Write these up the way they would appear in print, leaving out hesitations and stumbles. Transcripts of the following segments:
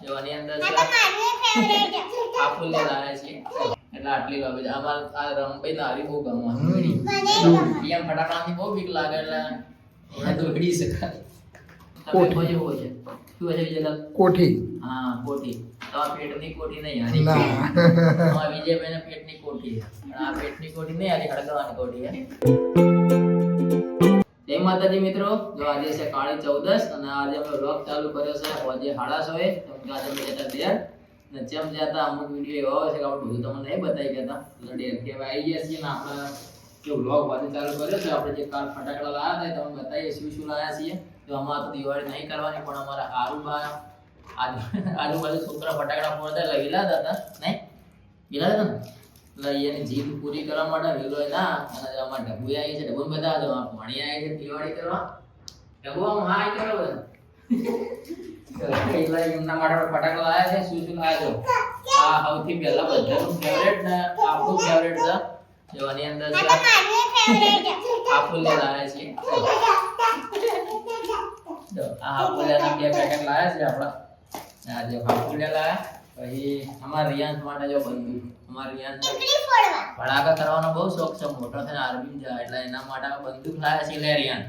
જો આની અંદર આફુલે લાયા છે એટલે આટલી લાવી છે અમાર આ રમભાઈ નારી બહુ ગમવાની પીએમ ફટાકડાની બહુ બીક લાગે એટલે એને દોડી શકાય કોઠી જેવો છે શું છે વિજયલાલ કોઠી હા કોઠી તો આ પેટની કોઠી નહીં આની આ વિજયભાઈને પેટની કોઠી છે આ પેટની કોઠી નહીં આની હડકવાની કોઠી છે જય માતાજી મિત્રો જો આજે છે કાળી 14 અને આજે અમે વ્લોગ ચાલુ કર્યો છે આજે 6:30 કેમ કે આજે અમે જતા ડેર ને જેમ જતા અમુક વિડિયો એવો છે કે આપણે બધું તમને નહીં બતાવી ગયા હતા ડેર કે આવી ગયા છીએ ને આપણે જો વ્લોગ આજે ચાલુ કર્યો છે આપણે જે કાલ ફટાકડા લાવ્યા હતા તમને બતાવીએ શું લાવ્યા છીએ તો અમાર તો દિવાળી નહીં કરવાની પણ અમારા આરુબા આજુબાજુ છોકરા ફટાકડા ફોડતા એટલે વિલાતા હતા નહીં વિલાતા ને એટલે એની જીદ પૂરી કરવા માટે વિલો ના અને અમાર ડબ્બુ આવી છે ડબ્બુ બધા જો પાણી આવી છે દિવાળી કરવા ડબ્બુ આમ હાય કરો એટલે એમના માટે ફટાકડા લાવ્યા છે શું લાવ્યા છો આ સૌથી પહેલા બધાનું ફેવરેટ ને આપણું ફેવરેટ છે જો આની અંદર છે આફુલે લાવ્યા છે જો આ આફુલેના 2 પેકેટ લાવ્યા છે આપડા આ જે આફુલે લાવ્યા પછી અમાર રિયાન્સ માટે જો બંદૂક અમાર રિયાન્સ ભડાકા કરવાનો બહુ શોખ છે મોટો થઈને આર્મી જાય એટલે એના માટે બંદૂક લાવ્યા છે લે રિયાન્સ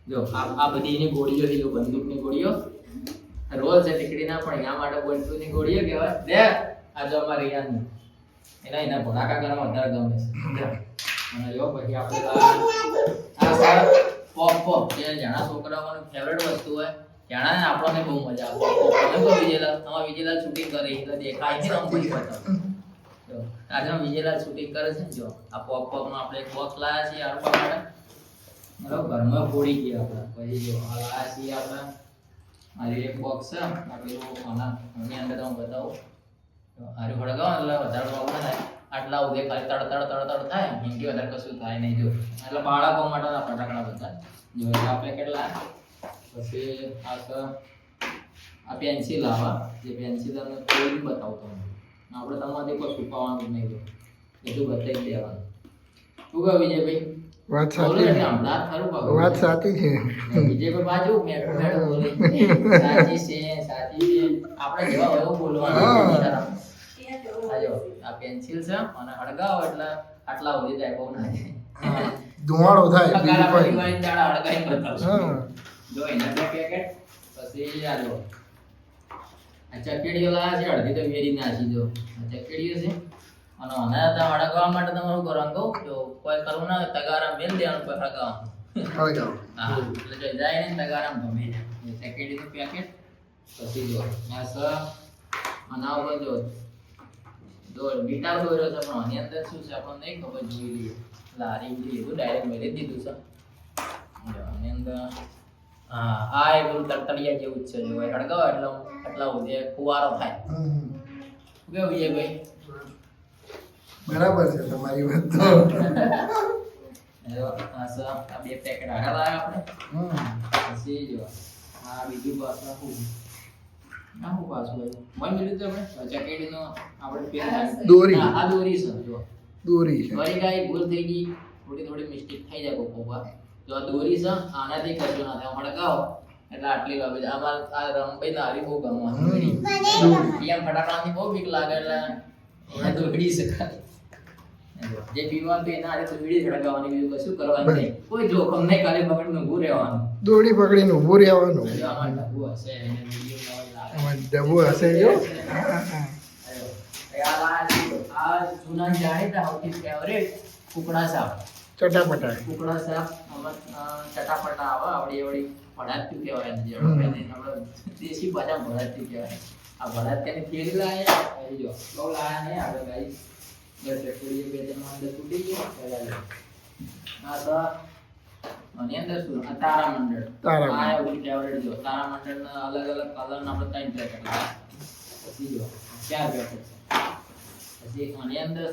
જો આ બધી એની ગોળીઓ છે જો બંદૂકની ગોળીઓ રોલ છે ટીકડીના પણ એના માટે બંદૂકની ગોળીઓ કહેવાય લે આ જો અમાર રિયાન્સ એના ભડાકા કરવા વધારે ગમે છે અને જો પછી આપણે આ સર પોપ જે જાણા છોકરાઓની ફેવરેટ વસ્તુ હોય જાણા ને આપણને બહુ મજા આવે પોપ વિજયલાલ શૂટિંગ કરે એટલે દેખાય છે આમ પછી બતાવો જો આજે વિજયલાલ શૂટિંગ કરે છે જો આ પોપ નો આપણે એક બોક્સ લાયા છે આરપા માટે બરાબર ઘરમાં ફોડી ગયા આપણે પછી જો આ લાયા છે આપણે મારી એક બોક્સ છે આ પેલું આની અંદર હું બતાવું આરે ભડગાવ એટલે વધારે પ્રોબ્લેમ થાય આટલા ઉદે ખાલી તડ થાય હિન્દી વધારે કશું થાય નહીં જો એટલે બાળકો માટેના ફટાકડા બધા જો આ પેકેટ લાયા પછી આ પેન્સિલ આવા જે પેન્સિલ તમને કોઈ બતાવું તમને આપણે તમારે કોઈ છુપાવવાનું નહીં જો બધું બતાવી દેવાનું શું કહો વિજયભાઈ વાત સાચી છે વિજયભાઈ બાજુ મેં બોલે સાચી છે આપણે જેવા હોય એવું બોલવાનું આ પેન્સિલ છે અને હળગાવો એટલે આટલા ઉડી જાય બહુ ના જાય ધુમાડો થાય ગાલા પરિવારની દાડા હળગાઈને બતાવશો જો એના બે પેકેટ પછી આ જો આ ચકેડીઓ લાયા છે અડધી તો વેરી નાખી જો આ ચકેડીઓ છે અને આના હળગાવવા માટે તમારું કરવાનું કહું જો કોઈ કરવું ના તગારા મેલ દેવાનું કોઈ હળગાવવાનું હા એટલે જો જાય ને તગારામ ગમે જાય ચકેડીનું પેકેટ પછી જો આ સ આના ઉપર જો બીટા દોર્યો છે પણ આની અંદર શું છે આપણને નહીં ખબર જોઈ લઈએ લારી લીધું ડાયરેક્ટ મેળવી દીધું છે આની અંદર હા આ એ પેલું તરતડિયા જેવું જ છે જો હળગાવો એટલે એટલા ઉદે ફુવારો થાય કેવું વિજયભાઈ બરાબર છે તમારી વાત તો આ બે પેકેટ આગળ લાવ્યા આપણે પછી જો આ બીજું પાછું આખું પાછું મન મિલી તો આપણે ચકેડીનો આપણે પેન દોરી આ દોરી છે જો દોરી છે દોરી કાઈ ભૂલ થઈ ગઈ થોડી મિસ્ટેક થઈ જાય કોકોવા જો આ દોરી છે આનાથી કશું ના થાય હળગાવો એટલે આટલી લાવી છે અમાર આ રમભાઈ નારી બહુ ગમવાની પીએમ ફટાકડાની બહુ બીક લાગે એટલે એને દોડી શકાય જે પીવા તો એના આરે તો વીડી હળગાવવાની બીજું કશું કરવાનું નહીં કોઈ જોખમ નહીં ખાલી પકડીને ઊભું રહેવાનું દોડી પકડીને ઊભું રહેવાનું આમાં ડબ્બુ હશે એને વિડિયો ડબ્બુ હશે જો આ જૂના જાણીતા સૌથી ફેવરેટ કુકડા સાપ ચટાપટા કુકડા સાપ ચટાપટા આવે આવડી એવડી ભડાતી કહેવાય ને જે આપણે દેશી ભાષા ભડાતી કહેવાય આ ભડાતીની ફેરી લાયા અહીં જો બહુ લાયા નહીં આપણે ગાઈ બસ થોડી બે જણ અંદર તૂટી ગયો આ તો આની અંદર શું આ તારામંડળ આ એવું ફેવરેટ જો તારામંડળના અલગ અલગ કલરના આપણે 3 પેકેટ લાવ્યા પછી જો 4 પેકેટ છે પછી આની અંદર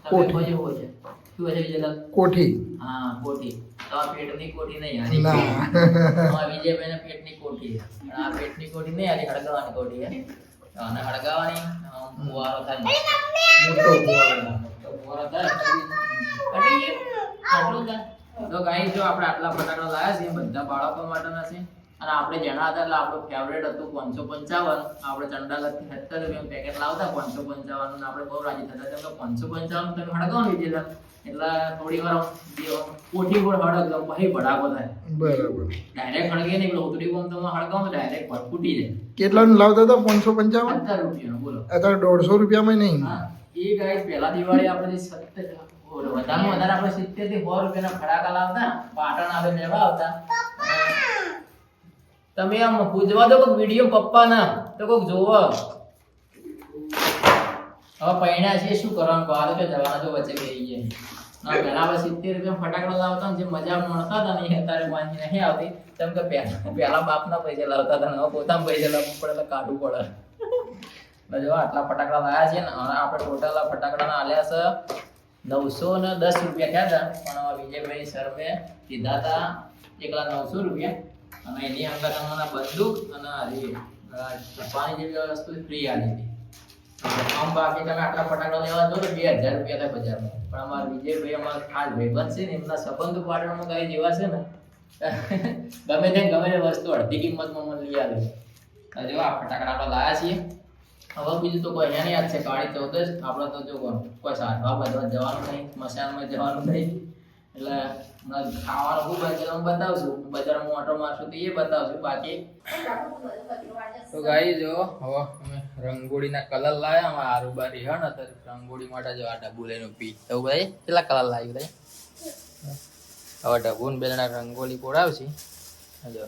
કોઠી જેવો છે શું છે વિજયલાલ કોઠી હા કોઠી તો આ પેટની કોઠી નહીં આની આ વિજયભાઈને પેટની કોઠી છે આ પેટની કોઠી નહીં આની હળગાવાની કોઠી છે અને હળગાવાની ફુવારો થાય મોટો ફુવારો થાય આટલું થાય તો ગાઈસ જો આપણે આટલા ફટાકડા લાવ્યા છે બધા બાળકો માટેના છે અને આપણે જેના હતા એટલે આપણું ફેવરેટ હતું 555. આપણે ચંડાગઢથી 70 રૂપિયાનું પેકેટ લાવતા 555 ને આપણે બહુ રાજી થતા કેમ કે 555 તમે હળગાવ લીધેલા એટલે થોડી વાર કોઠી પર હળગતો પછી ભડાકો થાય. બરાબર. ડાયરેક્ટ હળગે નહીં, પેલો ઉતરી બોમ્બ તમે હળગાવો તો ડાયરેક્ટ ફૂટી જાય. કેટલાનું લાવતા હતા? 555. 70 રૂપિયાનું બોલો. અત્યારે 150 રૂપિયામાં નહીં. હા એ ગાઈસ પહેલા દિવાળી આપણે 70 વધારેમાં વધારે આપણે 70 થી 100 રૂપિયાના ફટાકા લાવતા, પાટણ આવે લેવા આવતા. તમે આમ પૂછવા દો કોઈ વિડીયો પપ્પા ના તો કોક જોવો. હવે પૈણા છે શું કરવાનું, બહાર કે જવાના જો વચ્ચે બેસી જાય. ના પહેલા આપણે 70 રૂપિયા ફટાકડા લાવતા ને જે મજા મળતા હતા ને એ અત્યારે વાંચી નહીં આવતી. કેમ કે પહેલા બાપના પૈસા લાવતા હતા ને હવે પોતાના પૈસા લાવવું પડે એટલે કાઢવું પડે. જો આટલા ફટાકડા લાવ્યા છે ને આપણે ટોટલ ફટાકડાના આલ્યા છે 910 રૂપિયા થયા હતા. પણ વિજયભાઈ સર મેં કીધા હતા એકલા 900 રૂપિયા અને એની અંદર તમને બંદૂક અને પાણી જેવી વસ્તુ ફ્રી આવી હતી. આમ બાકી તમે આટલા ફટાકડા લેવા જો તો 2000 રૂપિયા થાય બજારમાં. પણ અમારા વિજયભાઈ અમારા ખાસ ભાઈબંધ છે ને એમના સંબંધ પાટણમાં કઈ જેવા છે ને ગમે તે વસ્તુ અડધી કિંમતમાં મને લઈ આવે. જો આ ફટાકડા આપણે લાવ્યા છીએ. હવે બીજું તો કોઈ અહીંયા યાદ છે કાળી 14 આપણે તો જો કોઈ સારવા બધવા જવાનું નહીં, મસાલામાં જવાનું નહીં એટલે ખાવાનું ખૂબ હું બતાવશું. બજારમાં ઓટો મારશું તો એ બતાવશું. બાકી તો ગાઈ જો હવે અમે રંગોળીના કલર લાવ્યા. અમે આરુબારી હે ને તો રંગોળી માટે જો આ ડબ્બુ લઈને પી તો ભાઈ કેટલા કલર લાવ્યું ભાઈ. હવે ડબ્બુ ને બેના રંગોળી પોડાવશી જો.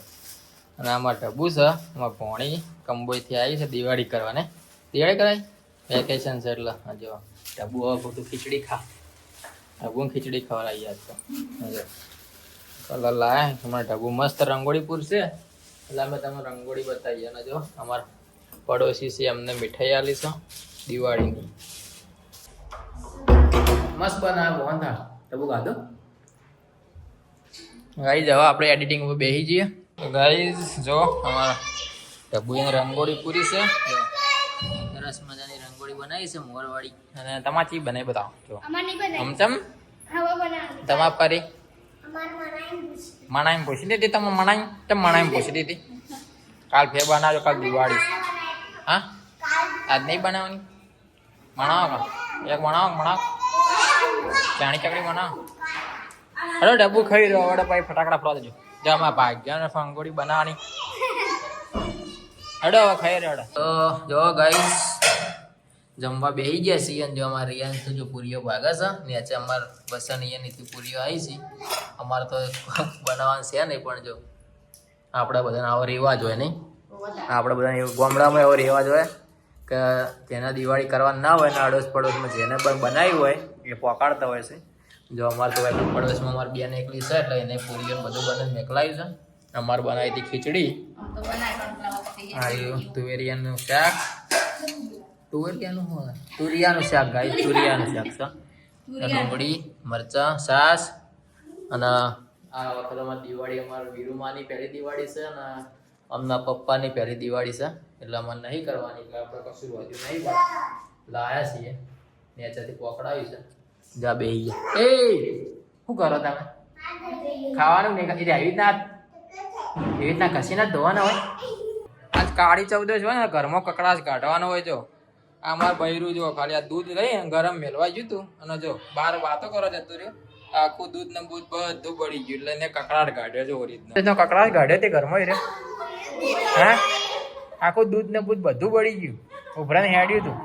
અને આમાં ડબ્બુ છે, આમાં પોણી કંબોઈથી આવી છે દિવાળી કરવાને. દિવાળી કરાય વેકેશન છે એટલે જો ડબ્બુ હવે ખોટું ખીચડી ખા. ડબ્બુ ખીચડી ખવડાવી યાદ તો જો કલર લાયા. તમારે ડબ્બુ મસ્ત રંગોળી પૂરશે એટલે અમે તમે રંગોળી બતાવીએ. અને જો અમારા પડોશી છે અમને મીઠાઈ આલી છે દિવાળીની મસ્ત બનાવે. વાંધા ડબ્બુ ખાધો ગાઈઝ. હવે આપણે એડિટિંગ ઉપર બેસી જઈએ. તો ગાઈઝ જો અમારા ડબ્બુની રંગોળી પૂરી છે. સરસ મજાની રંગોળી બનાવી છે મોરવાળી. અને તમારી બનાવી બતાવો જો અમચમ તમા પરી મણાઈ પૂછી દીધી. તમે મણાઈ પૂછી દીધી. કાલ ફેર બનાવજો, કાલ દિવાળી. હા આજ નહીં બનાવવાની? બનાવો એક બનાવો ચાણી ચકડી બનાવો. અરે ડબ્બુ ખાઈ રહ્યો હવે ભાઈ ફટાકડા ફોડા દેજો. જમા ભાગ્યા રંગોળી બનાવવાની. હડો હવે ખાઈ રહ્યો. તો જો ગાઈસ જમવા બેસી ગયા છીએ. અને જો અમારે રિયાન તો જો પૂરીઓ ભાગે છે નીચે અમારે બસની નીતિ પૂરીઓ આવી છે. અમારે તો બનાવવાનું છે નહીં પણ જો આપણે બધાને આવો રિવાજ હોય નહીં. આપણે બધાને ગામડામાં એવો રિવાજ હોય કે જેને દિવાળી કરવાની ના હોય ને અડોશ પડોશમાં જેને પણ બનાવ્યું હોય એ પોકાડતા હોય છે. જો અમારે તો પડોશમાં અમારી બેન એકલી છે એટલે એને પૂરીઓ બધું બને મેકલાવ્યું છે. અમારે બનાવી હતી ખીચડી, તુવેરિયાનું શાક. તુરિયાનું શાક ગાય તુરિયાનું શાક છે. ડુંગળી મરચાં છાશ. અને આ વખત અમારી દિવાળી અમારા વીરુમાની પહેલી દિવાળી છે અને અમના પપ્પાની પહેલી દિવાળી છે એટલે અમારે નહીં કરવાની. એટલે આપણે કશું વધ્યું નહીં પણ લાયા છીએ નેચાથી પકડાવ્યું છે. જા બેહી ગયા. એ શું કરો તમે? ખાવાનું નહીં એવી રીતના ઘસીને ધોવાના હોય. આજ કાળી 14 હોય ને ઘરમાં કકડાશ કાઢવાનો હોય. જો આ અમારું બૈરું જો ખાલી આ દૂધ લઈ ગરમ મેળવા ગયું હતું અને જો બહાર વાતો કરો જતું રહ્યું. આખું દૂધ ને બૂધ બધું બળી ગયું એટલે એને કકડાટ કાઢ્યો છે ઓરિજિનલ. કકડાટ કાઢ્યો તે ઘરમાં રે. હે આખું દૂધ ને બૂધ બધું બળી ગયું. ઉભરાને હેડ્યું હતું.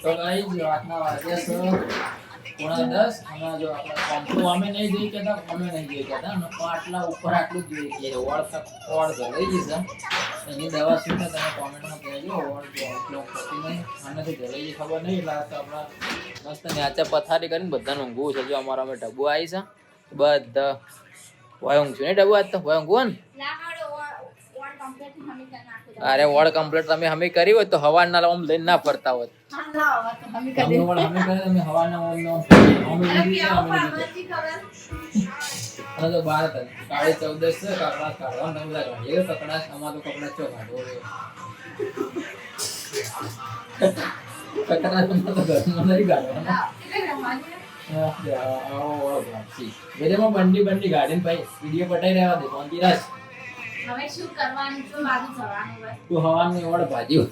તો ગાઈસ રાતના વાગ્યા છે 9:30 અને જો આપણે અમે નહીં જોઈ કેતા આટલા ઉપર આટલું જ જોઈએ કે ઓળ જલાઈ જશે. એની દવા શું છે તમે કોમેન્ટમાં કહેજો. ઓળ એટલો ખોટી નહીં આને તો જલાઈ ખબર નહીં એટલે આપણા મસ્ત નેચે પથારી કરીને બધાને ઊંઘવું છે. જો અમારા અમે ડબ્બુ આવી છે બધા વય ઊંઘશું ને ડબ્બુ આજ તો વય ઊંઘવું ને. અરે વોર્ડ કમ્પ્લીટ તમે હમી કરી હોય તો હવાના ઓમ લઈને ના ફરતા હોત. કકડાશ વિડીયોમાં બંડી ગાડીને ભાઈ વિડીયો પટાઈ રહ્યા દે કોણ તિરાશ હવે શું કરવાનું તો બાજુ જવાનું હોય તું હવાની ઓળ ભાજ્યું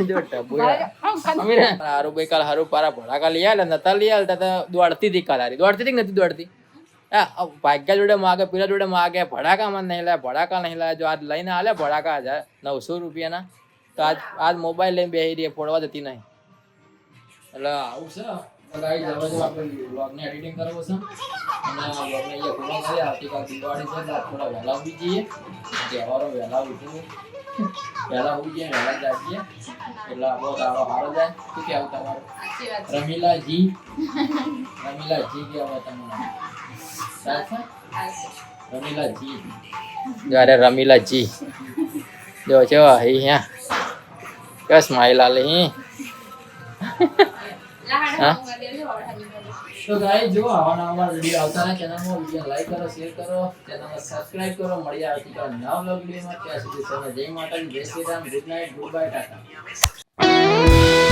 જો ટબુ હારું ભાઈ કાલ હારું પારા ભડાકા લઈ આલે નતા લઈ આલતા તો દોડતી હતી કાલ હારી દોડતી હતી કે નથી દોડતી હા ભાગ્યા જોડે માગે પેલા જોડે માગે ભડાકામાં નહીં લાય ભડાકા નહીં લાય જો આજ લઈને આલે ભડાકા 900 રૂપિયાના તો આજ મોબાઈલ લઈને બેહી રહી ફોડવા જતી નહીં એટલે આવું છે ગાઈસ હવે જો આપણે વ્લોગને એડિટિંગ કરવું છે અને આ વ્લોગને અહીંયા પૂરો કરી આવતીકાલ દિવાળી છે તો થોડા વહેલા ઉઠી જઈએ તહેવારો વહેલા ઉઠવું વહેલા ઉઠી જઈએ વહેલા જાગીએ એટલે આપણો દાડો સારો જાય શું કહેવું તમારું સાચી વાત છે રમીલાજી કહેવાય તમને સાચું રમીલાજી જ્યારે રમીલાજી જો છો અહીંયા કે સ્માઈલ આલે હી લહાણ દેજો વાળા તો ગાઈસ જો આવા નવા વિડિયો આવતા રહે ચેનલમાં વિડિયો લાઈક કરો શેર કરો ચેનલને સબસ્ક્રાઇબ કરો મળી આવતીકાલ નવા વ્લોગ વિડિયોમાં ત્યાં સુધી સૌને જય માતાજી જય Shri Ram good night good bye Tata